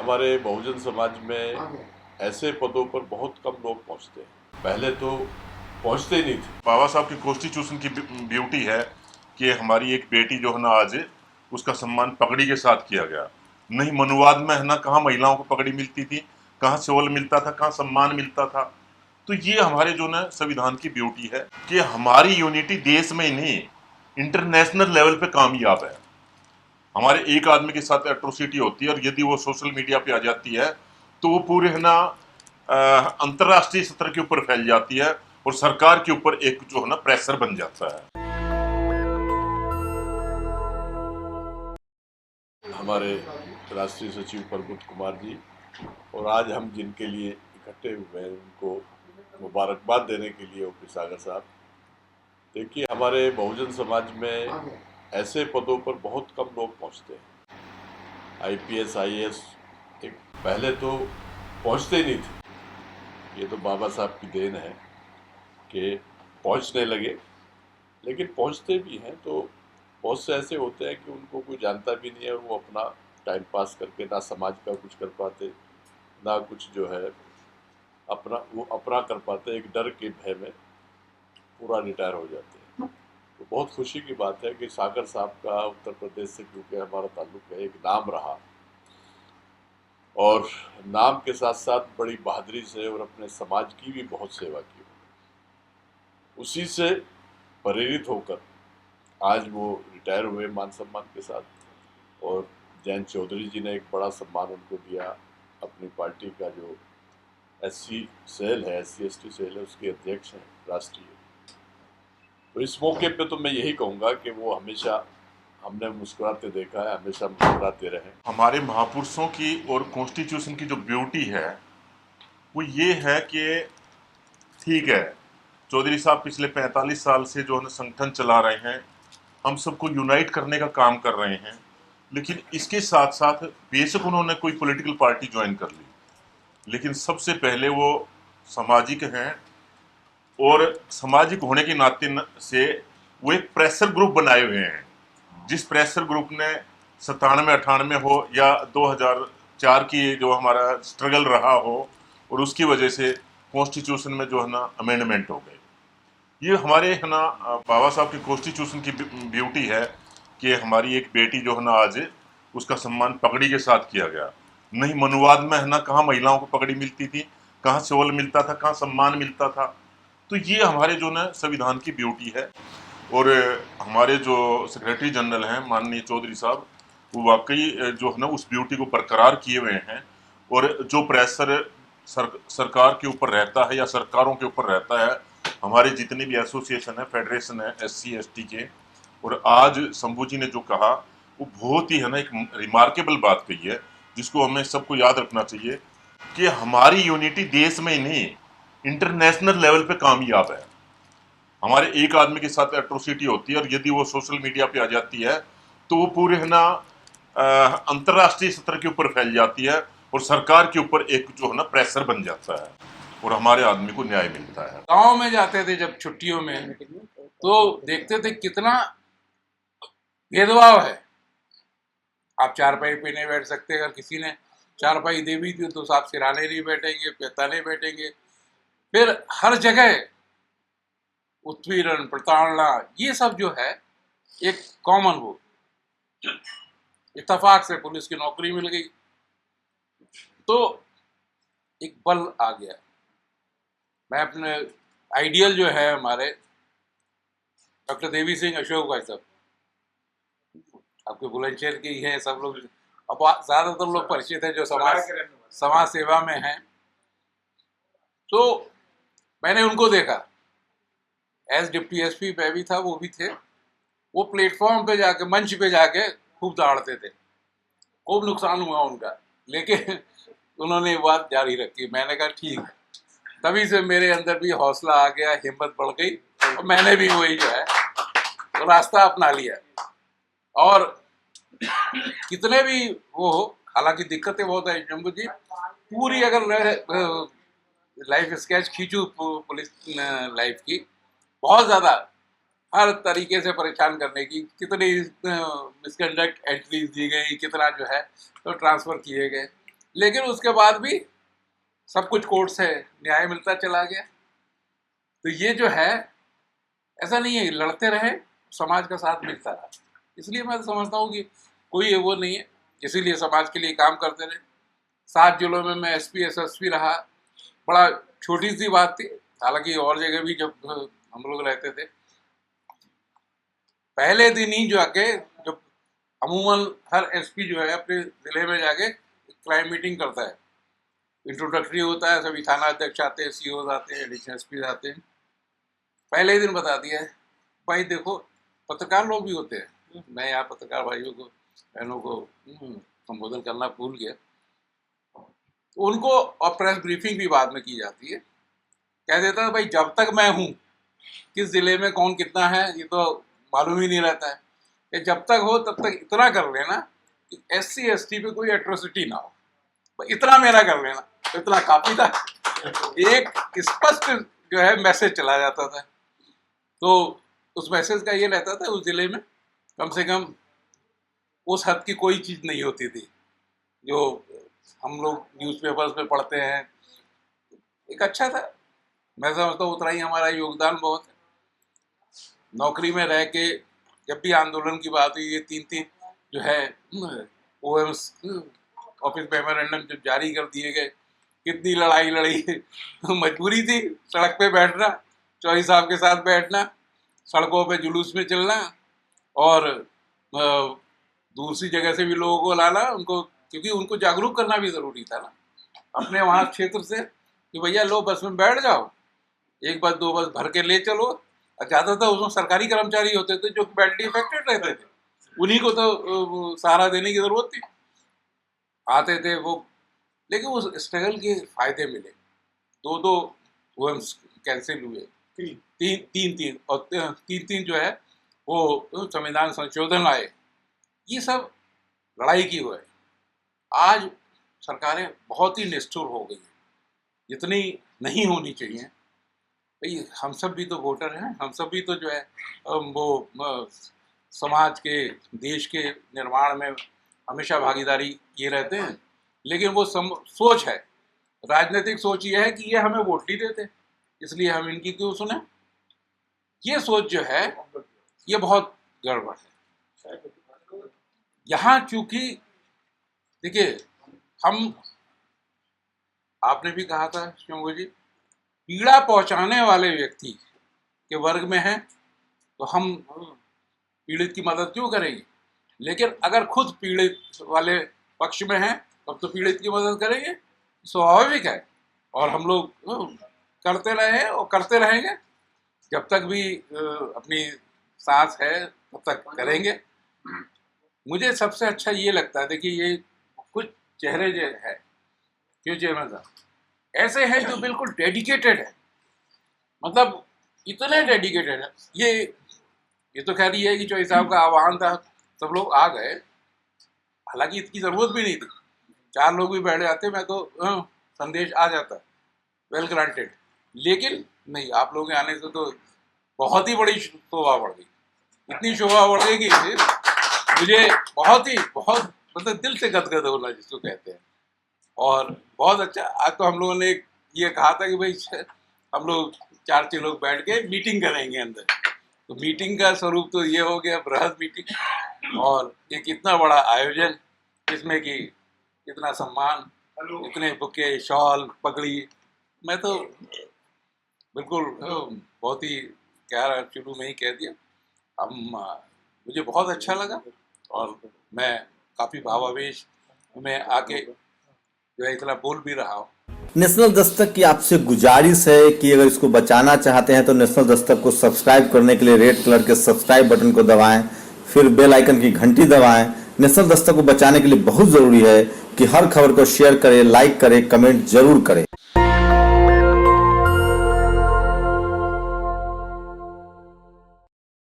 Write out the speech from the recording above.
हमारे बहुजन समाज में ऐसे पदों पर बहुत कम लोग पहुंचते हैं। पहले तो पहुंचते ही नहीं थे। बाबा साहब की कॉन्स्टिट्यूशन की ब्यूटी है कि हमारी एक बेटी जो है ना आज उसका सम्मान पगड़ी के साथ किया गया। नहीं मनुवाद में है ना कहाँ महिलाओं को पगड़ी मिलती थी, कहाँ सेवल मिलता था, कहाँ सम्मान मिलता था। तो ये हमारे जो ना संविधान की ब्यूटी है कि हमारी यूनिटी देश में ही नहीं इंटरनेशनल लेवल पे कामयाब है। हमारे एक आदमी के साथ एट्रोसिटी होती है और यदि वो सोशल मीडिया पे आ जाती है तो वो पूरे है ना अंतर्राष्ट्रीय स्तर के ऊपर फैल जाती है और सरकार के ऊपर एक जो है ना प्रेशर बन जाता है। हमारे राष्ट्रीय सचिव प्रबुद्ध कुमार जी और आज हम जिनके लिए इकट्ठे हुए हैं उनको मुबारकबाद देने के लिए ओपी सागर साहब। देखिए, हमारे बहुजन समाज में ऐसे पदों पर बहुत कम लोग पहुंचते हैं। आईपीएस आईएएस एक पहले तो पहुंचते ही नहीं थे। ये तो बाबा साहब की देन है कि पहुंचने लगे, लेकिन पहुंचते भी हैं तो बहुत से ऐसे होते हैं कि उनको कोई जानता भी नहीं है और वो अपना टाइम पास करके ना समाज का कुछ कर पाते, ना कुछ जो है अपना कर पाते, एक डर के भय में पूरा रिटायर हो जाते हैं। तो बहुत खुशी की बात है कि सागर साहब का उत्तर प्रदेश से क्योंकि हमारा ताल्लुक है, एक नाम रहा और नाम के साथ साथ बड़ी बहादुरी से और अपने समाज की भी बहुत सेवा की। उसी से प्रेरित होकर आज वो रिटायर हुए मान सम्मान के साथ और जयंत चौधरी जी ने एक बड़ा सम्मान उनको दिया। अपनी पार्टी का जो एससी सेल है, एससी एसटी सेल है, उसके अध्यक्ष हैं राष्ट्रीय। तो इस मौके पे तो मैं यही कहूँगा कि वो हमेशा हमने मुस्कुराते देखा है, हमेशा मुस्कुराते रहे। हमारे महापुरुषों की और कॉन्स्टिट्यूशन की जो ब्यूटी है वो ये है कि ठीक है, चौधरी साहब पिछले 45 साल से जो है ना संगठन चला रहे हैं, हम सबको यूनाइट करने का काम कर रहे हैं, लेकिन इसके साथ साथ बेशक उन्होंने कोई पॉलिटिकल पार्टी ज्वाइन कर ली, लेकिन सबसे पहले वो सामाजिक हैं और सामाजिक होने के नाते से वो एक प्रेशर ग्रुप बनाए हुए हैं। जिस प्रेशर ग्रुप ने 97-98 हो या 2004 की जो हमारा स्ट्रगल रहा हो और उसकी वजह से कॉन्स्टिट्यूशन में जो है ना अमेंडमेंट हो गए। ये हमारे है ना बाबा साहब की कॉन्स्टिट्यूशन की ब्यूटी है कि हमारी एक बेटी जो है ना आज उसका सम्मान पगड़ी के साथ किया गया। नहीं मनुवाद में है ना कहाँ महिलाओं को पगड़ी मिलती थी, कहाँ सेवल मिलता था, कहाँ सम्मान मिलता था। तो ये हमारे जो ना संविधान की ब्यूटी है। और हमारे जो सेक्रेटरी जनरल हैं माननीय चौधरी साहब, वो वाकई जो है ना उस ब्यूटी को बरकरार किए हुए हैं। और जो प्रेशर सरकार के ऊपर रहता है या सरकारों के ऊपर रहता है, हमारे जितने भी एसोसिएशन है, फेडरेशन है एससी एसटी के, और आज शंभू जी ने जो कहा वो बहुत ही है ना एक रिमार्केबल बात कही है जिसको हमें सबको याद रखना चाहिए कि हमारी यूनिटी देश में ही नहीं इंटरनेशनल लेवल पे कामयाब है। हमारे एक आदमी के साथ एट्रोसिटी होती है और यदि वो सोशल मीडिया पे आ जाती है तो वो पूरे है ना अंतर्राष्ट्रीय स्तर के ऊपर फैल जाती है और सरकार के ऊपर एक जो है ना प्रेशर बन जाता है और हमारे आदमी को न्याय मिलता है। गांव में जाते थे जब छुट्टियों में तो देखते थे कितना भेदभाव है। आप चारपाई पे नहीं बैठ सकते, अगर किसी ने चारपाई दे भी थी तो साहब सिराने नहीं बैठेंगे, पेता नहीं बैठेंगे। फिर हर जगह उत्पीड़न, प्रताड़ना, ये सब जो है एक कॉमन वो इत्तेफाक से पुलिस की नौकरी मिल गई तो एक बल आ गया। मैं अपने आइडियल जो है हमारे डॉक्टर देवी सिंह अशोक भाई साहब, आपके बुलंदशहर के ही हैं सब लोग, अब ज्यादातर लोग परिचित हैं जो समाज सेवा में हैं। तो मैंने उनको देखा, एज डिप्टी एसपी मैं भी था, वो भी थे। वो प्लेटफॉर्म पे जाके, मंच पे जाके खूब दौड़ते थे। खूब नुकसान हुआ उनका, लेकिन उन्होंने बात जारी रखी। मैंने कहा ठीक है। तभी से मेरे अंदर भी हौसला आ गया, हिम्मत बढ़ गई और मैंने भी वही जो है वो रास्ता अपना लिया। और कितने भी वो हो, हालांकि दिक्कतें बहुत है शंभू जी, पूरी अगर लाइफ स्केच खींचू पुलिस लाइफ की, बहुत ज़्यादा हर तरीके से परेशान करने की, कितनी मिसकंडक्ट एंट्रीज दी गई, कितना जो है तो ट्रांसफ़र किए गए। लेकिन उसके बाद भी सब कुछ कोर्ट से न्याय मिलता चला गया। तो ये जो है, ऐसा नहीं है, लड़ते रहे, समाज का साथ मिलता रहा। इसलिए मैं समझता हूँ कि कोई वो नहीं है, इसीलिए समाज के लिए काम करते रहे। 7 जिलों में मैं SP SSP रहा, बड़ा छोटी सी बात थी। हालांकि और जगह भी जब हम लोग रहते थे, पहले दिन ही जाके, जब अमूमन हर SP जो है अपने जिले में जाके क्राइम मीटिंग करता है, इंट्रोडक्टरी होता है, सभी थाना अध्यक्ष आते हैं, CO आते हैं, एडिशनल SP आते हैं। पहले ही दिन बता दिया है, भाई देखो, पत्रकार लोग भी होते हैं, मैं यहाँ पत्रकार भाइयों को, बहनों को संबोधन करना भूल गया, उनको, और प्रेस ब्रीफिंग भी बाद में की जाती है। कह देता है भाई, जब तक मैं हूँ, किस जिले में कौन कितना है ये तो मालूम ही नहीं रहता है, कि जब तक हो तब तक इतना कर लेना कि SC ST पे कोई एट्रोसिटी ना हो, इतना मेरा कर लेना, तो इतना काफी था। एक स्पष्ट जो है मैसेज चला जाता था। तो उस मैसेज का ये रहता था, उस जिले में कम से कम उस हद की कोई चीज़ नहीं होती थी जो हम लोग न्यूज़पेपर्स में पढ़ते हैं। एक अच्छा था, मैं समझता हूँ उतना ही हमारा योगदान बहुत है। नौकरी में रह के जब भी आंदोलन की बात हुई, ये 3 जो है OMs ऑफिस मेमोरेंडम जब जारी कर दिए गए, कितनी लड़ाई लड़ी, मजबूरी थी सड़क पे बैठना, चौधरी साहब के साथ बैठना, सड़कों पे जुलूस में चलना, और दूसरी जगह से भी लोगों को लाना, उनको, क्योंकि उनको जागरूक करना भी ज़रूरी था ना अपने वहाँ क्षेत्र से, कि भैया लो बस में बैठ जाओ, 1 बस 2 बस भर के ले चलो। और ज़्यादातर उसमें सरकारी कर्मचारी होते थे जो बैडली अफेक्टेड रहते थे, उन्हीं को तो सहारा देने की ज़रूरत थी, आते थे वो। लेकिन उस स्ट्रगल के फायदे मिले, 2 OMs कैंसिल हुए, 3 और 3 जो है वो संविधान संशोधन आए, ये सब लड़ाई की हुआ है। आज सरकारें बहुत ही निष्ठुर हो गई, जितनी नहीं होनी चाहिए। भाई हम सब भी तो वोटर हैं, हम सब भी तो जो है वो समाज के, देश के निर्माण में हमेशा भागीदारी किए रहते हैं। लेकिन वो सोच है, राजनीतिक सोच ये है कि ये हमें वोट नहीं देते, इसलिए हम इनकी क्यों सुने। ये सोच जो है ये बहुत गड़बड़ है। यहाँ चूंकि देखिए, हम, आपने भी कहा था शंभू जी, पीड़ा पहुंचाने वाले व्यक्ति के वर्ग में हैं तो हम पीड़ित की मदद क्यों करेंगे, लेकिन अगर खुद पीड़ित वाले पक्ष में हैं तब तो पीड़ित की मदद करेंगे, स्वाभाविक है। और हम लोग करते रहे और करते रहेंगे, जब तक भी अपनी सांस है तब तक करेंगे। मुझे सबसे अच्छा ये लगता है, देखिए ये कुछ चेहरे जो है, क्यों चेयरमैन साहब ऐसे हैं जो बिल्कुल डेडिकेटेड है, मतलब इतने डेडिकेटेड है। ये तो खैर ये है कि चौधरी साहब का आह्वान था, सब लोग आ गए, हालांकि इसकी ज़रूरत भी नहीं थी, 4 लोग भी बैठ जाते, मैं तो संदेश आ जाता, वेल ग्रांटेड। लेकिन नहीं, आप लोगों के आने से तो बहुत ही बड़ी शोभा बढ़ गई, इतनी शोभा बढ़ गई कि मुझे बहुत मतलब दिल से गदगद होना जिसको कहते हैं। और बहुत अच्छा, आज तो हम लोगों ने ये कहा था कि भाई हम लोग 4-6 लोग बैठ के मीटिंग करेंगे अंदर, तो मीटिंग का स्वरूप तो ये हो गया, बृहद मीटिंग, और एक इतना बड़ा आयोजन, जिसमें कि इतना सम्मान, इतने बुके, शॉल, पगड़ी। मैं तो बिल्कुल बहुत ही शुरू में ही कह दिया, मुझे बहुत अच्छा लगा और मैं काफ़ी भावावेश में आके जो है इतना बोल भी रहा हूँ। नेशनल दस्तक की आपसे गुजारिश है कि अगर इसको बचाना चाहते हैं तो नेशनल दस्तक को सब्सक्राइब करने के लिए रेड कलर के सब्सक्राइब बटन को दबाएं, फिर बेल आइकन की घंटी दबाएं। नेशनल दस्तक को बचाने के लिए बहुत ज़रूरी है कि हर खबर को शेयर करें, लाइक करें, कमेंट जरूर करें।